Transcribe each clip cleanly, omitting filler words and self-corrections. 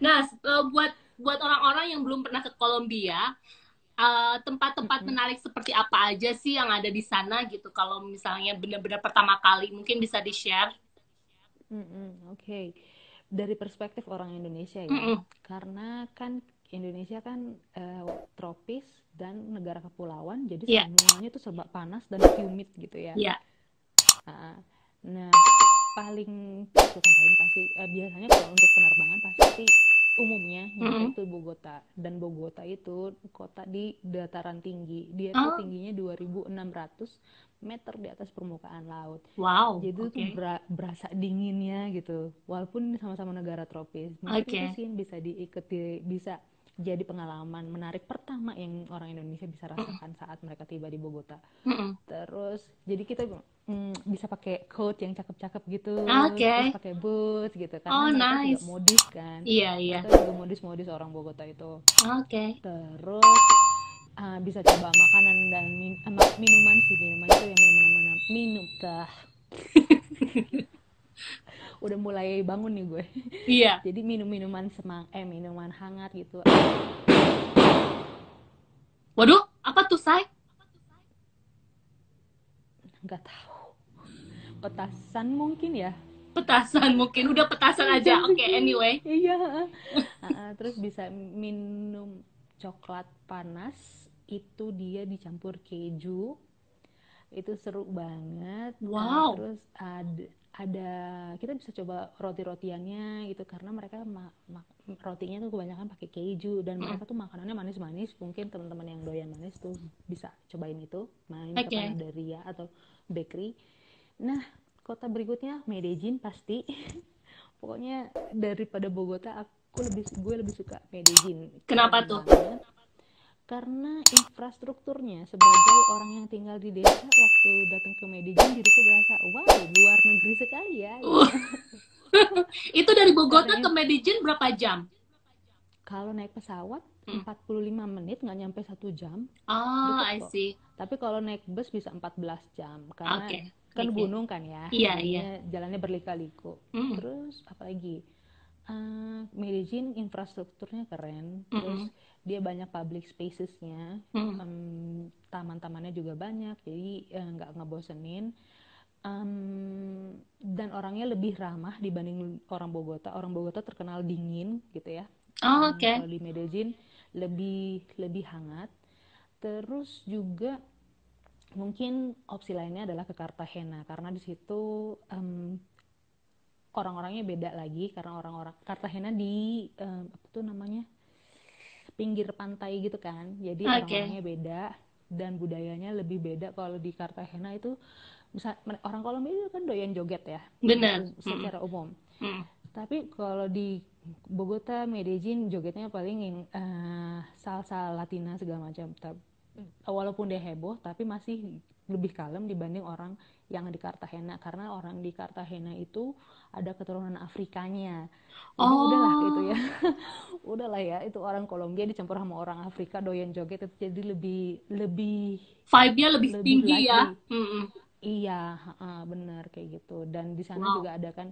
Nah, buat buat orang-orang yang belum pernah ke Kolombia, tempat-tempat Mm-mm. menarik seperti apa aja sih yang ada di sana gitu? Kalau misalnya benar-benar pertama kali, mungkin bisa di-share. Oke. Dari perspektif orang Indonesia ya, Mm-mm. karena kan Indonesia kan tropis dan negara kepulauan, jadi Iya, semuanya tuh serba panas dan humid gitu ya. iya. Ah, nah, bukan paling pasti, biasanya kalau untuk penerbangan pasti umumnya nyampe Mm-mm. itu Bogota, dan Bogota itu kota di dataran tinggi, dia tuh Oh, tingginya 2.600 meter di atas permukaan laut. wow. Jadi tuh Oke. berasa dinginnya gitu, walaupun sama-sama negara tropis. Mungkin itu Oke. sih yang bisa diikuti, bisa jadi pengalaman menarik pertama yang orang Indonesia bisa Mm-mm. rasakan saat mereka tiba di Bogota. Mm-mm. Terus jadi kita bisa pakai coat yang cakep-cakep gitu, terus Oke. pakai boots gitu, karena Oh, mereka juga nice. modis kan. Iya, iya. Mereka juga modis-modis orang Bogota itu. Oke. Terus bisa coba makanan dan minuman sih. Minuman itu yang benar-benar minum dah. Udah mulai bangun nih gue. Iya. Jadi minuman hangat gitu. Waduh, apa tuh, Say? Nggak tahu, petasan mungkin ya. Petasan mungkin. Udah petasan aja. Jam Oke, segini. anyway. Iya. Terus bisa minum coklat panas, itu dia dicampur keju, itu seru banget. Wow. Terus ada kita bisa coba roti-rotiannya gitu, karena mereka rotinya tuh kebanyakan pakai keju, dan Mm-mm. mereka tuh makanannya manis-manis. Mungkin teman-teman yang doyan manis tuh bisa cobain itu, main ke Oke. Panaderia atau bakery. Nah, kota berikutnya Medellin pasti. Pokoknya daripada Bogota, gue lebih suka Medellin. Kenapa Keren tuh? banget karena infrastrukturnya. Sebagai orang yang tinggal di desa, waktu datang ke Medellin diriku berasa wow, luar negeri sekali ya gitu. Itu dari Karena Bogota ke Medellin berapa jam? kalau naik pesawat Hmm. 45 menit, nggak nyampe 1 jam, Oh, deket I kok. see. Tapi kalau naik bus bisa 14 jam, karena Oke, kan oke. gunung kan ya, Iya, iya. jadinya jalannya berlika-liku. Mm, Terus apalagi, Medellin infrastrukturnya keren, terus mm, dia banyak public spacesnya, mm. taman-tamannya juga banyak, jadi nggak ngebosenin. Dan orangnya lebih ramah dibanding orang Bogota. Orang Bogota terkenal dingin gitu ya. Oh, oke. Kalau di Medellin lebih lebih hangat. Terus juga mungkin opsi lainnya adalah ke Cartagena, karena di situ orang-orangnya beda lagi, karena orang-orang Cartagena di apa tuh namanya, pinggir pantai gitu kan, jadi Oke. orang-orangnya beda dan budayanya lebih beda. Kalau di Cartagena itu misal orang Kolombia itu kan doyan joget ya, Benar. gitu Mm, secara umum. mm. Tapi kalau di Bogota, Medellin, jogetnya paling salsa Latina segala macam. Walaupun dia heboh, tapi masih lebih kalem dibanding orang yang di Cartagena, karena orang di Cartagena itu ada keturunan Afrikanya. Jadi udahlah itu ya, Oh, udahlah ya, itu orang Kolombia dicampur sama orang Afrika doyan joget, itu jadi lebih lebih vibe-nya lebih lebih tinggi ya. lively. Mm-mm. Iya, bener kayak gitu. Dan di sana Wow. juga ada kan,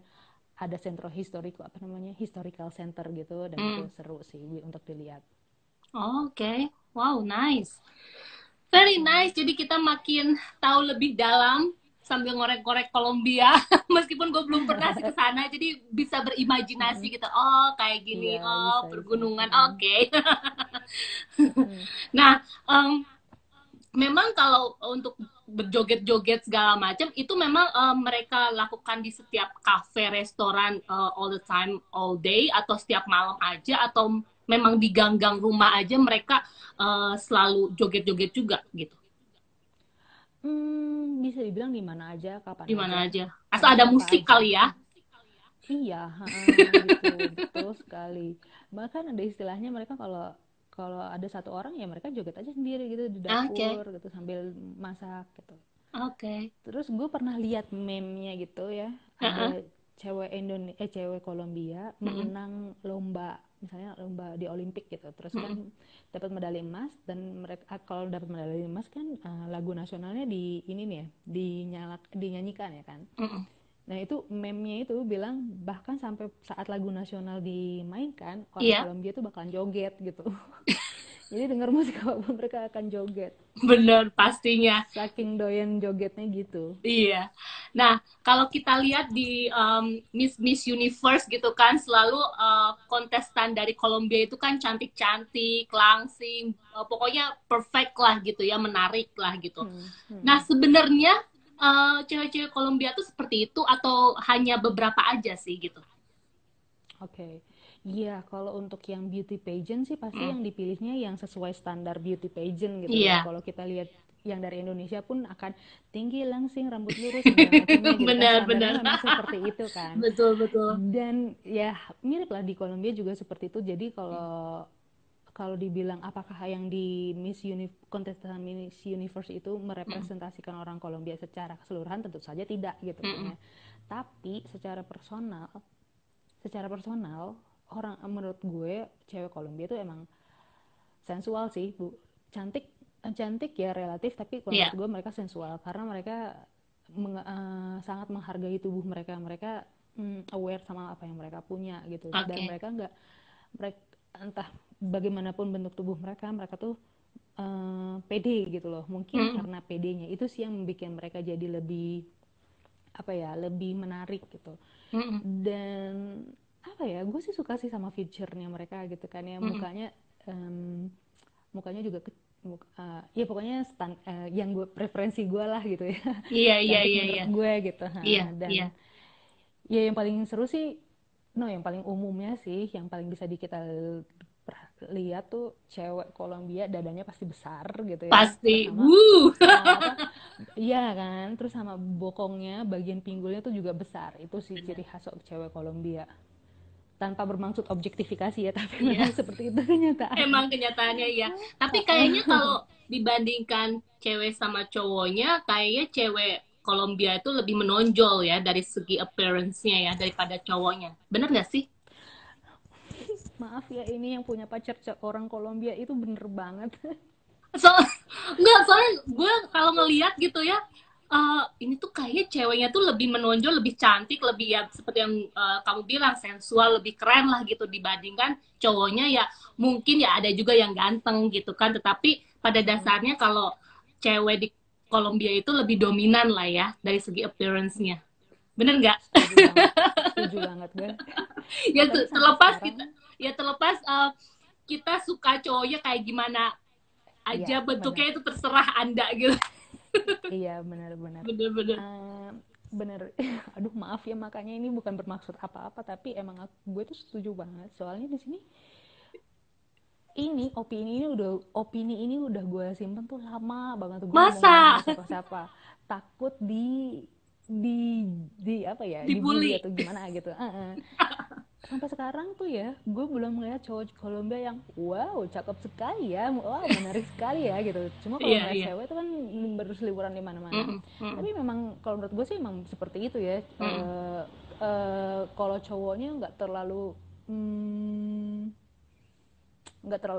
ada sentro historik, apa namanya, historical center gitu, dan itu Mm. seru sih untuk dilihat. Oke. Wow, nice. Very nice. Jadi kita makin tahu lebih dalam sambil ngorek-ngorek Kolombia. Meskipun gue belum pernah sih ke sana, jadi bisa berimajinasi gitu. Oh, kayak gini. Iya, Oh, bisa bisa. pergunungan. Oke. Mm-mm. Nah, memang kalau untuk berjoget-joget segala macam itu memang mereka lakukan di setiap cafe, restoran all the time, all day atau setiap malam aja atau memang di gang-gang rumah aja mereka selalu joget-joget juga gitu. Bisa dibilang di mana aja, kapan Di mana aja, aja. Asal karena ada apa musik aja. kali ya. Iya, gitu, betul sekali. Bahkan ada istilahnya, mereka kalau kalau ada satu orang ya mereka joget aja sendiri gitu di Oke. Okay. dapur gitu sambil masak gitu. Oke. Okay. Terus gue pernah lihat meme-nya gitu ya, Uh-uh. ada cewek Kolombia Mm-mm. menang lomba, misalnya lomba di Olimpik gitu, terus kan Mm-mm. dapat medali emas, dan mereka kalau dapat medali emas kan lagu nasionalnya di ini nih ya, dinyanyikan ya kan. Mm-mm. Nah itu meme-nya itu bilang bahkan sampai saat lagu nasional dimainkan orang Iya, Kolombia tuh bakalan joget gitu. Jadi denger musik apapun mereka akan joget. bener pastinya. Saking doyan jogetnya gitu. Iya. Nah, kalau kita lihat di Miss Universe gitu kan, selalu kontestan dari Kolombia itu kan cantik-cantik, langsing, pokoknya perfect lah gitu ya, menarik lah gitu. Nah, sebenarnya cewek-cewek Kolombia tuh seperti itu atau hanya beberapa aja sih gitu? Oke. Iya, kalau untuk yang beauty pageant sih pasti yang dipilihnya yang sesuai standar beauty pageant gitu ya. Iya, Kalau kita lihat yang dari Indonesia pun akan tinggi, langsing, rambut lurus, segala macamnya gitu kan. Standarnya benar-benar. memang seperti itu kan. Betul, betul. Dan ya mirip lah di Kolombia juga seperti itu. Jadi kalau kalau dibilang apakah yang di kontestan Miss Universe itu merepresentasikan orang Kolombia secara keseluruhan, tentu saja tidak gitu kan ya. Tapi secara personal orang, menurut gue cewek Kolombia itu emang sensual sih bu, cantik, cantik ya relatif, tapi kalau Iya, menurut gue mereka sensual karena mereka sangat menghargai tubuh mereka. Mereka aware sama apa yang mereka punya gitu, dan oke. mereka nggak, mereka entah bagaimanapun bentuk tubuh mereka, mereka tuh pede gitu loh. Mungkin Mm, karena pedenya itu sih yang bikin mereka jadi lebih apa ya, lebih menarik gitu. mm, Dan apa ya, gue sih suka sih sama feature-nya mereka gitu kan ya. mm. Mukanya juga ya pokoknya yang gue preferensi gue lah gitu ya. Iya, iya, Cantik iya, menurut iya. gue gitu. Iya, iya. Dan ya yang paling seru sih, yang paling umumnya sih, yang paling bisa kita lihat tuh cewek Kolombia dadanya pasti besar gitu ya. Terus Pasti. sama Wuh. apa, iya kan, terus sama bokongnya, bagian pinggulnya tuh juga besar. Itu sih Benar. ciri khas cewek Kolombia, tanpa bermaksud objektifikasi ya, tapi Iya. memang seperti itu kenyataannya. Emang kenyataannya ya. Tapi kayaknya kalau dibandingkan cewek sama cowoknya, kayaknya cewek Kolombia itu lebih menonjol ya dari segi appearance-nya ya daripada cowoknya. Bener gak sih? Maaf ya, ini yang punya pacar orang Kolombia itu bener banget. So, enggak, soalnya gue kalau ngeliat gitu ya, ini tuh kayaknya ceweknya tuh lebih menonjol, lebih cantik, lebih ya seperti yang kamu bilang sensual, lebih keren lah gitu dibandingkan cowoknya ya mungkin ya ada juga yang ganteng gitu kan, tetapi pada dasarnya kalau cewek di Kolombia itu lebih dominan lah ya dari segi appearance-nya. Bener nggak? Setuju banget gue. Ya Makanya sampai terlepas sekarang, kita, ya terlepas kita suka cowoknya kayak gimana iya aja benar, bentuknya itu terserah Anda gitu. iya benar-benar. Bener-bener. Bener. Aduh maaf ya, makanya ini bukan bermaksud apa-apa, tapi emang gue tuh setuju banget. Soalnya di sini ini opini ini udah gue simpen tuh lama banget. Gue ngomong banget sama Masa siapa-siapa, takut di apa ya, dibully dibully? atau gimana gitu. Sampai sekarang tuh ya, gue belum melihat cowok Kolombia yang wow cakep sekali ya, wow menarik sekali ya gitu. Cuma kalau Iya, ngeliat iya. cewek itu kan berseliweran di mana-mana. Mm-mm, mm-mm. Tapi memang kalau menurut gue sih emang seperti itu ya. Mm-mm. Kalau cowoknya nggak terlalu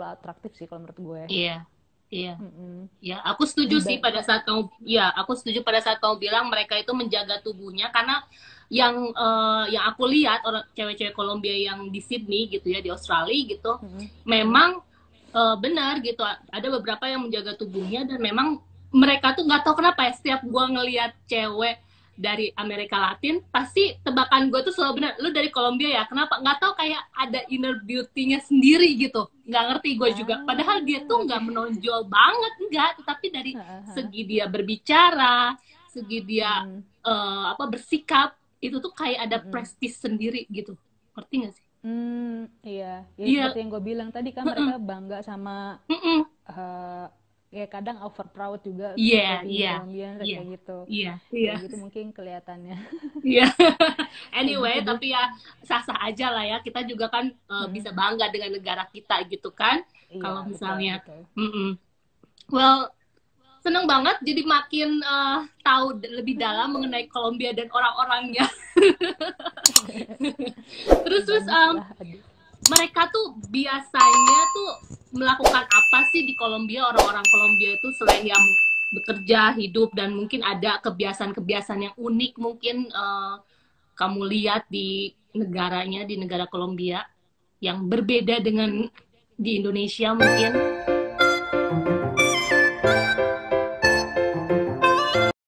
atraktif sih kalau menurut gue. Iya, iya. Mm-mm. Ya, aku setuju sih Diba- pada saat kamu, ya, aku setuju pada saat kamu bilang mereka itu menjaga tubuhnya karena yang aku lihat orang cewek-cewek Kolombia yang di Sydney gitu ya di Australia gitu, Mm-mm. Mm-mm. memang benar gitu ada beberapa yang menjaga tubuhnya dan memang mereka tuh nggak tahu kenapa ya setiap gue ngelihat cewek dari Amerika Latin pasti tebakan gue tuh selalu benar lu dari Kolombia ya kenapa nggak tahu kayak ada inner beauty-nya sendiri gitu nggak ngerti gue juga padahal dia tuh Oke. nggak menonjol banget enggak tetapi dari segi dia berbicara segi dia Mm-mm. apa bersikap itu tuh kayak ada Mm-mm. prestis sendiri gitu ngerti nggak sih Iya, ya iya. seperti yang gue bilang tadi kan, mereka bangga sama Mm-mm. ya kadang over proud juga Iya, seperti iya, Colombian iya, kayak gitu. iya, iya, Kayak gitu mungkin kelihatannya. iya. Kayak Anyway, gitu deh. tapi ya sah-sah aja lah ya. Kita juga kan Mm-mm. bisa bangga dengan negara kita gitu kan. Iya, Kalau betul, misalnya, betul. mm-mm. Well, seneng banget. Jadi makin tahu lebih dalam mengenai Kolombia dan orang-orangnya. Terus Baguslah, aduh. mereka tuh biasanya tuh melakukan apa sih di Kolombia orang-orang Kolombia itu selain yang bekerja hidup dan mungkin ada kebiasaan-kebiasaan yang unik mungkin kamu lihat di negaranya, di negara Kolombia yang berbeda dengan di Indonesia mungkin?